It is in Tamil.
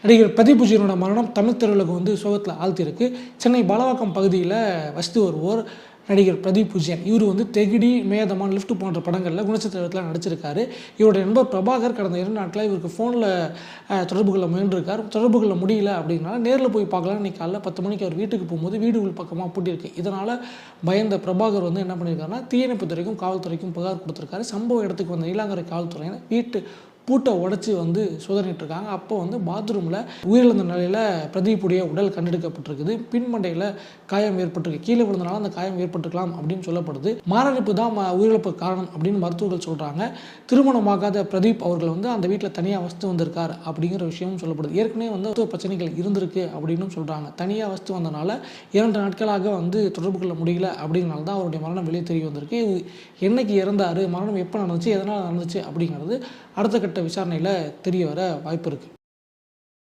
நடிகர் பிரதீப் விஜயனோட மரணம் தமிழ் திரையுலகம் வந்து சோகத்தில் ஆழ்த்தியிருக்கு. சென்னை பாலவாக்கம் பகுதியில் வசித்து வருவோர் நடிகர் பிரதீப் விஜயன். இவர் வந்து தெகிடி, மேதமான், லிஃப்ட் போன்ற படங்களில் குணச்சித்திரத்தில் நடிச்சிருக்காரு. இவருடைய நண்பர் பிரபாகர் கடந்த 2 நாட்களாக இவருக்கு ஃபோனில் தொடர்பு கொள்ள முயன்றிருக்கார். தொடர்பு கொள்ள முடியல அப்படின்னா நேரில் போய் பார்க்கலாம். இன்றைக்கி காலைல 10 மணிக்கு அவர் வீட்டுக்கு போகும்போது வீடு உள் பக்கமாக பூட்டியிருக்கு. இதனால் பயந்த பிரபாகர் வந்து என்ன பண்ணியிருக்காருன்னா தீயணைப்பு துறைக்கும் காவல்துறைக்கும் புகார் கொடுத்துருக்காரு. சம்பவ இடத்துக்கு வந்த நீலாங்கரை காவல்துறையினர் வீட்டு பூட்டை உடச்சி வந்து சோதனைட்டு இருக்காங்க. அப்போ வந்து பாத்ரூமில் உயிரிழந்த நிலையில் பிரதீப்புடைய உடல் கண்டெடுக்கப்பட்டிருக்குது. பின்மண்டையில் காயம் ஏற்பட்டிருக்கு. கீழே விழுந்தனால அந்த காயம் ஏற்பட்டிருக்கலாம் அப்படின்னு சொல்லப்படுது. மாரடைப்பு தான் உயிரிழப்பு காரணம் அப்படின்னு மருத்துவர்கள் சொல்கிறாங்க. திருமணமாகாத பிரதீப் அவர்கள் வந்து அந்த வீட்டில் தனியாக வசித்து வந்திருக்கார் அப்படிங்கிற விஷயமும் சொல்லப்படுது. ஏற்கனவே வந்து மருத்துவ பிரச்சனைகள் இருந்திருக்கு அப்படின்னு சொல்கிறாங்க. தனியாக வசித்து வந்தனால 2 நாட்களாக வந்து தொடர்பு கொள்ள முடியல அப்படிங்கிறனால தான் அவருடைய மரணம் வெளியே தெரிய வந்திருக்கு. என்னைக்கு இறந்தார், மரணம் எப்போ நடந்துச்சு, எதனால் நடந்துச்சு அப்படிங்கிறது அடுத்த கட்ட விசாரணையில் தெரிய வர வாய்ப்பு இருக்குது.